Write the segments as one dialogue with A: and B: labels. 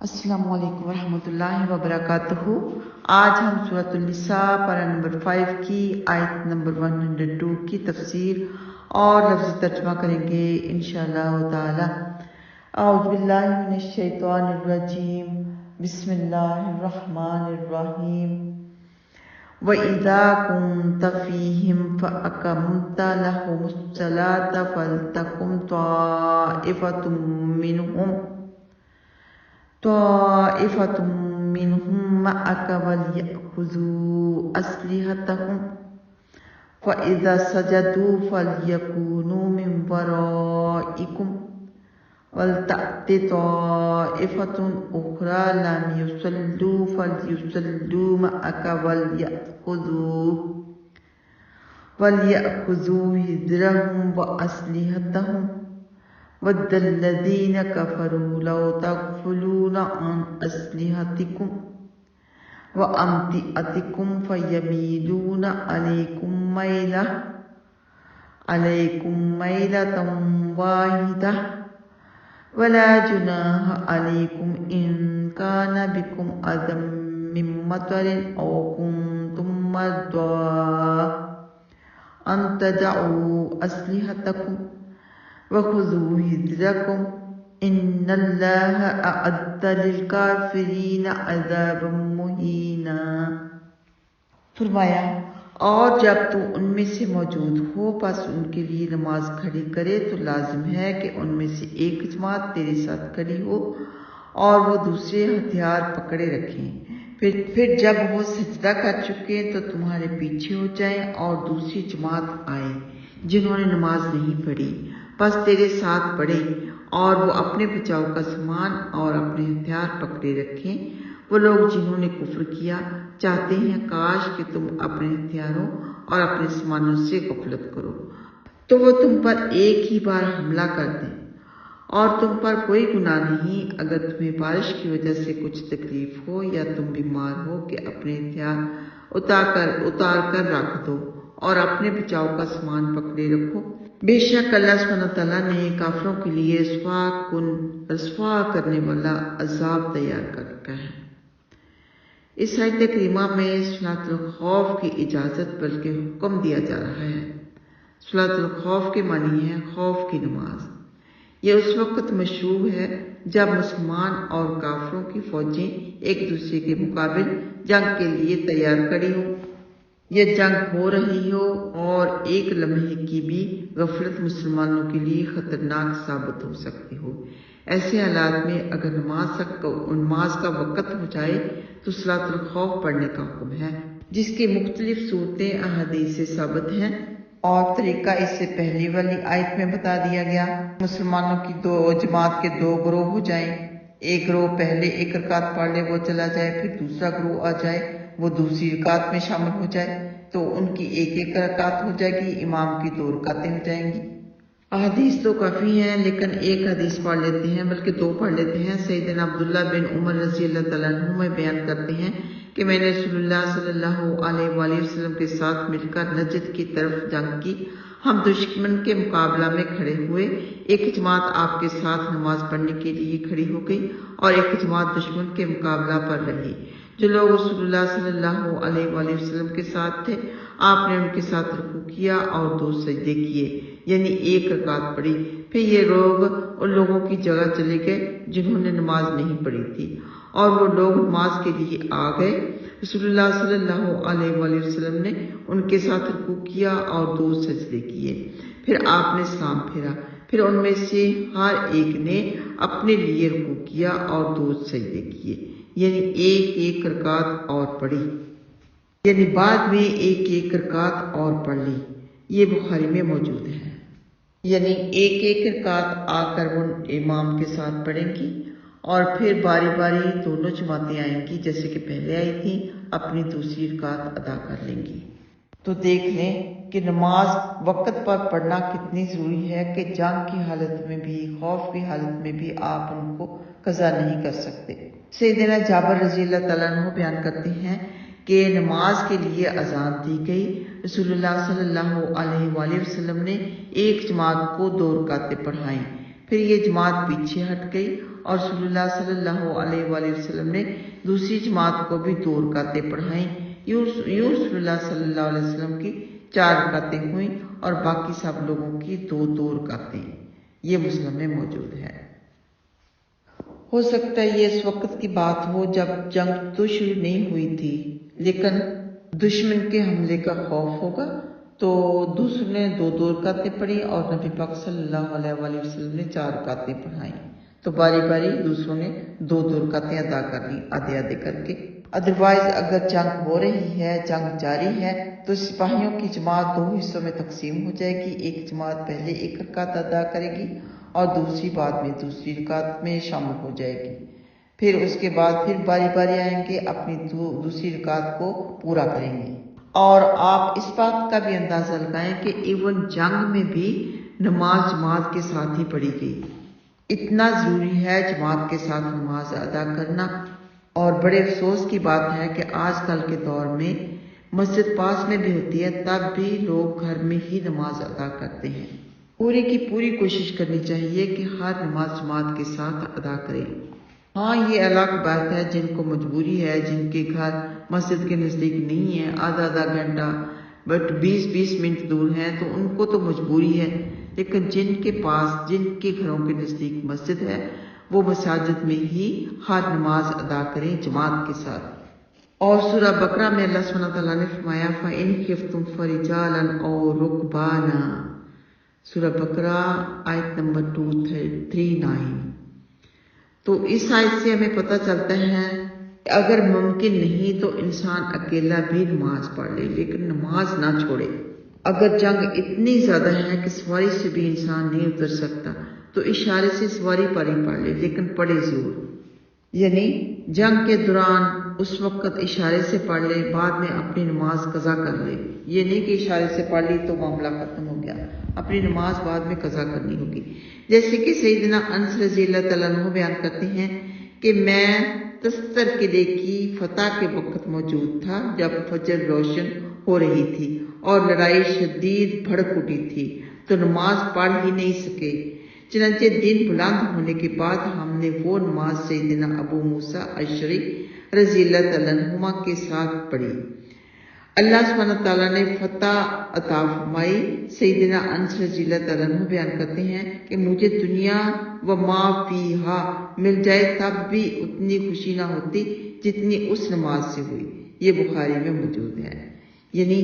A: السلام علیکم ورحمۃ اللہ وبرکاتہ۔ آج ہم سورۃ النساء پارہ نمبر 5 کی آیت نمبر 102 کی تفسیر اور لفظی ترجمہ کریں گے انشاءاللہ تعالی۔ اعوذ باللہ من الشیطان الرجیم، بسم اللہ الرحمن الرحیم۔ وَإِذَا كُنْتَ فِيهِمْ فَأَقَمْتَ لَهُمُ الصَّلَاةَ فَلْتَقُمْ طَائِفَةٌ مِّنْهُمْ مَعَكَ وَلْيَأْخُذُوا أَسْلِحَتَهُمْ فَإِذَا سَجَدُوا فَلْيَكُونُوا مِنْ وَرَائِكُمْ وَلْتَأْتِ طَائِفَةٌ أُخْرَى لَمْ يُصَلُّوا فَلْيُصَلُّوا مَعَكَ وَلْيَأْخُذُوا حِذْرَهُمْ وَأَسْلِحَتَهُمْ وَدَّ الَّذِينَ كَفَرُوا لَوْ تَغْفُلُونَ عَنْ أَسْلِحَتِكُمْ وَأَمْتِعَتِكُمْ فَيَمِيلُونَ عَلَيْكُمْ مَيْلَةً وَاحِدَةً وَلَا جُنَاحَ عَلَيْكُمْ إِنْ كَانَ بِكُمْ أَذًى مِّن مَّطَرٍ أَوْ كُنْتُم مَّرْضَىٰ أَن تَضَعُوا أَسْلِحَتَكُمْ وَخُذُوا حِذْرَكُمْ إِنَّ اللَّهَ أَعَدَّ لِلْكَافِرِينَ عَذَابًا مُّهِينًا۔ فرمایا، اور جب تو ان میں سے موجود ہو پس ان کے لیے نماز کھڑی کرے تو لازم ہے کہ ان میں سے ایک جماعت تیرے ساتھ کھڑی ہو اور وہ دوسرے ہتھیار پکڑے رکھیں، پھر جب وہ سجدہ کر چکے تو تمہارے پیچھے ہو جائیں اور دوسری جماعت آئے جنہوں نے نماز نہیں پڑھی، پس تیرے ساتھ پڑھے اور وہ اپنے بچاؤ کا سامان اور اپنے ہتھیار پکڑے رکھیں۔ وہ لوگ جنہوں نے کفر کیا چاہتے ہیں کاش کہ تم اپنے ہتھیاروں اور اپنے سامانوں سے غفلت کرو تو وہ تم پر ایک ہی بار حملہ کر دیں، اور تم پر کوئی گناہ نہیں اگر تمہیں بارش کی وجہ سے کچھ تکلیف ہو یا تم بیمار ہو کہ اپنے ہتھیار اتار کر رکھ دو اور اپنے بچاؤ کا سامان پکڑے رکھو۔ بے شک اللہ سبحانہ تعالیٰ نے کافروں کے لیے رسوا کرنے والا عذاب تیار کر رکھا ہے۔ اس آیت کریمہ میں صلاۃ الخوف کی اجازت بلکہ حکم دیا جا رہا ہے۔ صلاۃ الخوف کے معنی ہے خوف کی نماز۔ یہ اس وقت مشروع ہے جب مسلمان اور کافروں کی فوجیں ایک دوسرے کے مقابل جنگ کے لیے تیار کھڑی ہوں، یہ جنگ ہو رہی ہو اور ایک لمحے کی بھی غفلت مسلمانوں کے لیے خطرناک ثابت ہو سکتی ہو۔ ایسے حالات میں اگر نماز کا وقت ہو جائے تو صلاۃ الخوف پڑھنے کا حکم ہے، جس کی مختلف صورتیں احادیث سے ثابت ہیں اور طریقہ اس سے پہلی والی آیت میں بتا دیا گیا۔ مسلمانوں کی جماعت کے دو گروہ ہو جائیں، ایک گروہ پہلے ایک رکعت پڑھ لے وہ چلا جائے، پھر دوسرا گروہ آ جائے وہ دوسری رکعت میں شامل ہو جائے تو ان کی ایک رکعت ہو جائے گی، امام کی 2 رکعتیں ہو جائیں گی۔ احادیث تو کافی ہیں لیکن ایک حدیث پڑھ لیتے ہیں، بلکہ 2 پڑھ لیتے ہیں۔ سیدنا عبداللہ بن عمر رضی اللہ تعالیٰ عنہ میں بیان کرتے ہیں کہ میں نے رسول اللہ صلی اللہ علیہ وآلہ وسلم کے ساتھ مل کر نجد کی طرف جنگ کی۔ ہم دشمن کے مقابلہ میں کھڑے ہوئے، ایک جماعت آپ کے ساتھ نماز پڑھنے کے لیے کھڑی ہو گئی اور ایک جماعت دشمن کے مقابلہ پر رہی۔ جو لوگ رسول اللہ صلی اللہ علیہ وآلہ وسلم کے ساتھ تھے آپ نے ان کے ساتھ رکوع کیا اور 2 سجدے کیے، یعنی 1 رکعت پڑھی۔ پھر یہ لوگ ان لوگوں کی جگہ چلے گئے جنہوں نے نماز نہیں پڑھی تھی اور وہ لوگ نماز کے لیے آ گئے۔ رسول اللہ صلی اللہ علیہ وآلہ وسلم نے ان کے ساتھ رکوع کیا اور 2 سجدے کیے، پھر آپ نے سلام پھیرا، پھر ان میں سے ہر ایک نے اپنے لیے رکوع کیا اور 2 سجدے کیے، یعنی 1 رکعت اور پڑھی، یعنی بعد میں 1 رکعت اور پڑھ لی۔ یہ بخاری میں موجود ہے، یعنی 1 رکعت آ کر وہ امام کے ساتھ پڑھیں گی اور پھر باری باری دونوں جماعتیں آئیں گی جیسے کہ پہلے آئی تھیں، اپنی دوسری رکعت ادا کر لیں گی۔ تو دیکھ لیں کہ نماز وقت پر پڑھنا کتنی ضروری ہے کہ جنگ کی حالت میں بھی، خوف کی حالت میں بھی آپ ان کو قضا نہیں کر سکتے۔ سیدنا جابر رضی اللہ تعالیٰ عنہ بیان کرتے ہیں کہ نماز کے لیے اذان دی گئی، رسول اللہ صلی اللہ علیہ وآلہ وسلم نے ایک جماعت کو 2 رکعتیں پڑھائیں، پھر یہ جماعت پیچھے ہٹ گئی اور رسول اللہ صلی اللہ علیہ وآلہ وسلم نے دوسری جماعت کو بھی 2 رکعتیں پڑھائیں۔ یوں رسول اللہ صلی اللہ علیہ وسلم کی 4 رکعتیں ہوئیں اور باقی سب لوگوں کی 2 رکعتیں۔ یہ مسلم میں موجود ہے۔ ہو سکتا ہے یہ اس وقت کی بات ہو جب جنگ تو شروع نہیں ہوئی تھی، لیکن دشمن کے حملے کا خوف ہوگا، تو دوسروں نے 2 رکعتیں پڑھی اور نبی پاک صلی اللہ علیہ وآلہ وسلم نے 4 رکعتیں پڑھائیں، تو باری باری دوسروں نے 2 رکعتیں ادا کر لی آدھے آدھے کر کے۔ ادروائز اگر جنگ ہو رہی ہے، جنگ جاری ہے، تو سپاہیوں کی جماعت 2 حصوں میں تقسیم ہو جائے گی۔ ایک جماعت پہلے 1 رکعت ادا کرے گی اور دوسری بعد میں دوسری رکعت میں شامل ہو جائے گی۔ پھر اس کے بعد پھر باری باری آئیں گے، اپنی دوسری رکعت کو پورا کریں گے۔ اور آپ اس بات کا بھی اندازہ لگائیں کہ ایون جنگ میں بھی نماز جماعت کے ساتھ ہی پڑھی گئی۔ اتنا ضروری ہے جماعت کے ساتھ نماز ادا کرنا، اور بڑے افسوس کی بات ہے کہ آج کل کے دور میں مسجد پاس میں بھی ہوتی ہے، تب بھی لوگ گھر میں ہی نماز ادا کرتے ہیں۔ پوری کی پوری کوشش کرنی چاہیے کہ ہر نماز جماعت کے ساتھ ادا کریں۔ ہاں، یہ الگ بات ہے جن کو مجبوری ہے، جن کے گھر مسجد کے نزدیک نہیں ہے، آدھا گھنٹہ بٹ 20 منٹ دور ہیں، تو ان کو تو مجبوری ہے، لیکن جن کے گھروں کے نزدیک مسجد ہے، وہ مساجد میں ہی ہر نماز ادا کریں جماعت کے ساتھ۔ اور سورہ بقرہ میں اللہ سبحانہ وتعالیٰ نے فرمایا فَإِنْ خِفْتُمْ فَرِجَالًا أَوْ رُكْبَانًا، سورہ بقرہ آیت نمبر 239۔ تو اس آیت سے ہمیں پتہ چلتا ہے کہ اگر ممکن نہیں تو انسان اکیلا بھی نماز پڑھ لے، لیکن نماز نہ چھوڑے۔ اگر جنگ اتنی زیادہ ہے کہ سواری سے بھی انسان نہیں اتر سکتا، تو اشارے سے سواری پر ہی پڑھ لے، لیکن پڑھے ضرور۔ یعنی جنگ کے دوران اس وقت اشارے سے پڑھ لے، بعد میں اپنی نماز قضا کر لے۔ یہ نہیں کہ اشارے سے پڑھ لی تو معاملہ ختم ہو گیا، اپنی نماز بعد میں قضا کرنی ہوگی۔ جیسے کہ سیدنا انس رضی اللہ تعالیٰ عنہ بیان کرتے ہیں کہ میں تستر قلعے کی فتح کے وقت موجود تھا جب فجر روشن ہو رہی تھی اور لڑائی شدید بھڑک اٹھی تھی، تو نماز پڑھ ہی نہیں سکے۔ چنانچہ دن بلند ہونے کے بعد ہم نے وہ نماز سیدنا ابو موسیٰ اشعری رضی اللہ تعالیٰ عنہما کے ساتھ پڑھی۔ اللہ سبحانہ تعالیٰ نے فتح عطا فرمائی۔ سیدنا انس رضی اللہ تعالیٰ عنہ بیان کرتے ہیں کہ مجھے دنیا و ما فیہا مل جائے تب بھی اتنی خوشی نہ ہوتی جتنی اس نماز سے ہوئی۔ یہ بخاری میں موجود ہے۔ یعنی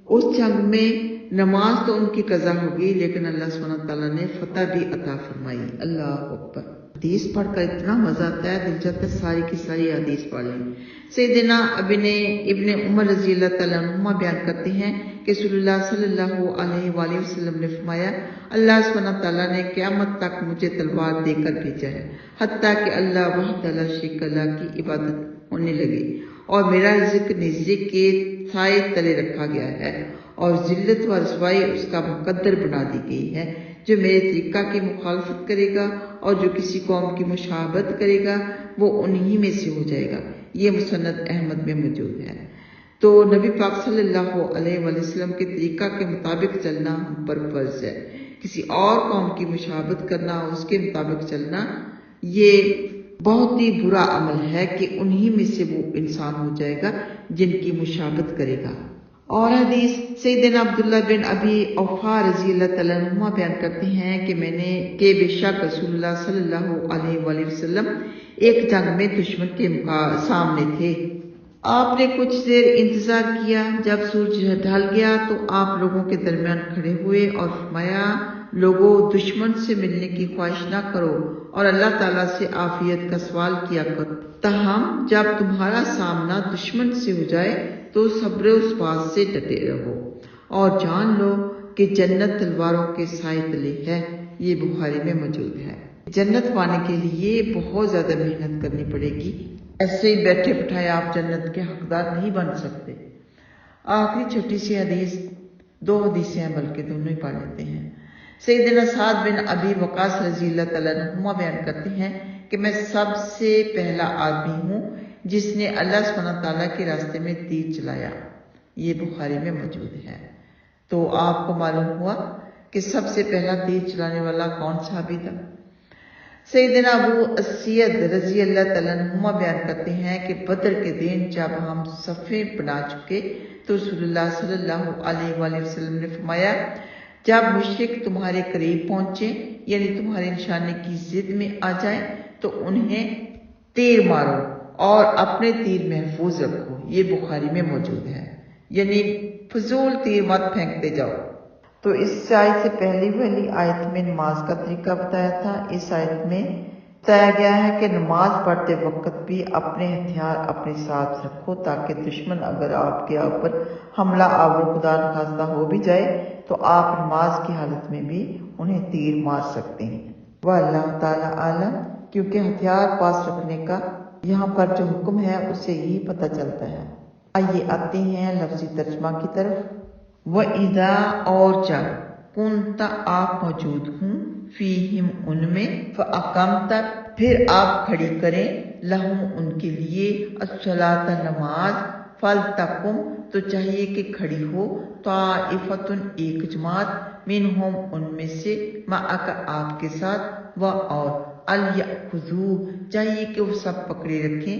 A: اس جنگ میں نماز تو ان کی قضا ہوگی، لیکن اللہ سبحانہ تعالیٰ نے فتح بھی عطا فرمائی۔ اللہ اکبر۔ حدیث پڑھ کر اتنا مزہ آتا ہے، دل چاہتا ہے ساری کی ساری حدیث پڑھ لیں۔ سیدنا ابن عمر رضی اللہ تعالیٰ عنہما بیان کرتے ہیں کہ رسول اللہ صلی اللہ علیہ وآلہ وسلم نے فرمایا اللہ سبحانہ تعالیٰ نے قیامت تک مجھے تلوار دے کر بھیجا ہے، حتیٰ کہ اللہ وحدہ لا شریک لہ کی عبادت ہونے لگی، اور میرا رزق نیزے کے سائے تلے رکھا گیا ہے، اور ذلت و رسوائی اس کا مقدر بنا دی گئی ہے۔ جو میرے طریقہ کی مخالفت کرے گا اور جو کسی قوم کی مشابہت کرے گا وہ انہی میں سے ہو جائے گا۔ یہ مسند احمد میں موجود ہے۔ تو نبی پاک صلی اللہ علیہ وآلہ وسلم کے طریقہ کے مطابق چلنا ہم پر فرض ہے۔ کسی اور قوم کی مشابہت کرنا، اس کے مطابق چلنا، یہ بہت ہی برا عمل ہے کہ انہی میں سے وہ انسان ہو جائے گا جن کی مشابہت کرے گا۔ اور حدیث سیدنا عبداللہ بن ابی اوفا رضی اللہ تعالیٰ عنہ بیان کرتے ہیں کہ بے شک رسول اللہ صلی اللہ علیہ وآلہ وسلم ایک جنگ میں دشمن کے سامنے تھے۔ آپ نے کچھ دیر انتظار کیا، جب سورج ڈھل گیا تو آپ لوگوں کے درمیان کھڑے ہوئے اور فرمایا لوگوں، دشمن سے ملنے کی خواہش نہ کرو اور اللہ تعالیٰ سے عافیت کا سوال کیا کرو، تاہم جب تمہارا سامنا دشمن سے ہو جائے تو صبر اس بات سے ڈٹے رہو اور جان لو کہ جنت تلواروں کے سائے تلے ہے۔ یہ بخاری میں موجود ہے۔ جنت پانے کے لیے بہت زیادہ محنت کرنی پڑے گی، ایسے ہی بیٹھے بٹھائے آپ جنت کے حقدار نہیں بن سکتے۔ آخری چھوٹی سی حدیث، 2 حدیثیں ہیں بلکہ دونوں ہی پڑھ لیتے ہیں۔ سیدنا سعد بن ابی وقاص رضی اللہ تعالیٰ عنہما بیان کرتے ہیں کہ میں سب سے پہلا آدمی ہوں جس نے اللہ سبحانہ تعالیٰ کے راستے میں تیر چلایا۔ یہ بخاری میں موجود ہے۔ تو آپ کو معلوم ہوا کہ سب سے پہلا تیر چلانے والا کون صحابی تھا؟ سیدنا ابو اسید رضی اللہ تعالیٰ عنہما بیان کرتے ہیں کہ بدر کے دن جب ہم صفیں بنا چکے تو رسول اللہ صلی اللہ علیہ وآلہ وسلم نے فرمایا، جب مشرک تمہارے قریب پہنچے یعنی تمہارے نشانے کی ضد میں آ جائیں تو انہیں تیر مارو اور اپنے تیر محفوظ رکھو۔ یہ بخاری میں موجود ہے، یعنی فضول تیر مت پھینکتے جاؤ۔ تو اس آیت سے پہلی والی آیت میں نماز کا طریقہ بتایا تھا۔ اس آیت میں بتایا گیا ہے کہ نماز پڑھتے وقت بھی اپنے ہتھیار اپنے ساتھ رکھو تاکہ دشمن اگر آپ کے اوپر حملہ آور خدا نخواستہ ہو بھی جائے تو آپ نماز کی حالت میں بھی انہیں تیر مار سکتے ہیں۔ واللہ تعالیٰ عالم، کیونکہ ہتھیار پاس رکھنے کا یہاں پر جو حکم ہے اس سے یہی پتہ چلتا ہے۔ آئیے آتے ہیں لفظی ترجمہ کی طرف۔ وَإِذَا اور جب كُنْتَ آپ موجود ہوں فیہم ان میں فَأَقَمْتَ پھر آپ کھڑی کریں لہم ان کے لیے الصلاۃ نماز فَلْتَقُمْ تو چاہیے کہ کھڑی ہو طائفۃ ایک جماعت منہم ان میں سے معک آپ کے ساتھ اور الیأخذوا چاہیے کہ وہ سب پکڑے رکھیں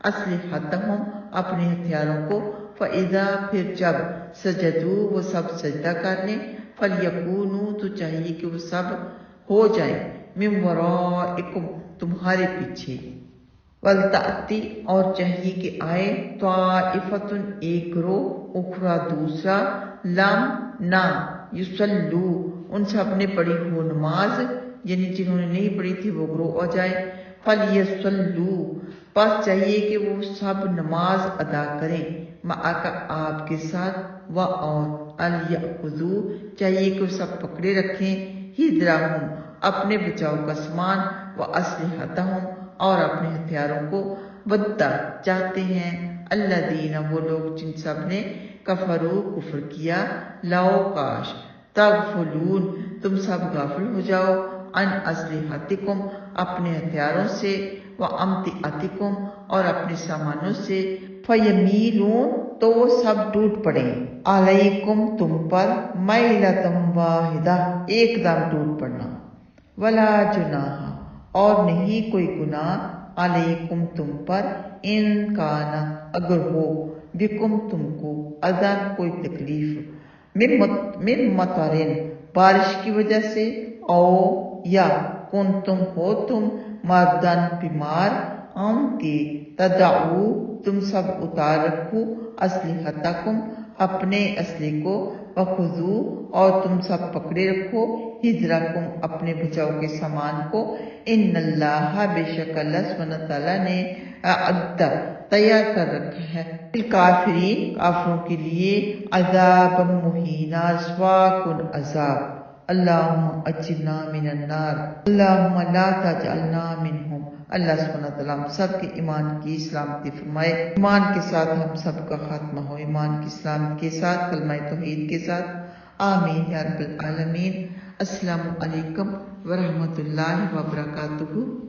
A: اسلحتہم اپنے ہتھیاروں کو فَإِذَا پھر جب سجدوا وہ سب سجدہ کر لیں فَلْيَكُونُوا تو چاہیے کہ وہ سب ہو جائیں مِن وَرَائِكُمْ تمہارے پیچھے وَلْتَأْتِ اور چاہیے کہ آئے طائفۃ ایک گروہ اخرى دوسرا لم نہ یصلوا ان سب نے پڑھی ہو نماز یعنی جنہوں نے نہیں پڑھی تھی وہ گروہ آ جائے فَلْيَصَلُّوا پس چاہیے کہ وہ سب نماز ادا کریں معک آپ کے ساتھ اور الیأخذوا چاہیے کہ وہ سب پکڑے رکھیں حذرہم اپنے بچاؤ کا سامان واسلحتہم اور اپنے ہتھیاروں کو ودّ چاہتے ہیں الذین وہ لوگ جن سب نے کفروا کفر کیا لو کاش تغفلون تم سب غافل ہو جاؤ عن اسلحتکم اپنے ہتھیاروں سے وامتعتکم اور اپنے سامانوں سے فیمیلون تو وہ سب ٹوٹ پڑیں علیکم تم پر میلۃ واحدہ ایک دم ٹوٹ پڑنا ولا جناح اور نہیں کوئی گناہ علیکم تم پر ان کانا اگر ہو بکم تم کو اذن کوئی تکلیف من مطرن بارش کی وجہ سے او یا کن تم ہو تم مردن بیمار کے تدعو تم سب اتار رکھو اسلحتکم اپنے اسلحے کو وخذو اور تم سب پکڑے رکھو حذرکم اپنے بچاؤ کے سامان کو ان اللہ بے شک اللہ سبحانہ تعالیٰ نے اعد تیار کر رکھا ہے کافرین کافروں کے لیے عذاب مہینہ رسوا کن عذاب اللہم اجرنا من النار اللہم لا تجعلنا منہم اللہ سبحانہ تعالیٰ ہم سب کے ایمان کی سلامتی فرمائے، ایمان کے ساتھ ہم سب کا خاتمہ ہو، ایمان کی سلامتی کے ساتھ کلمہ توحید کے ساتھ آمین یا رب العالمین۔ السلام علیکم ورحمۃ اللہ وبرکاتہ۔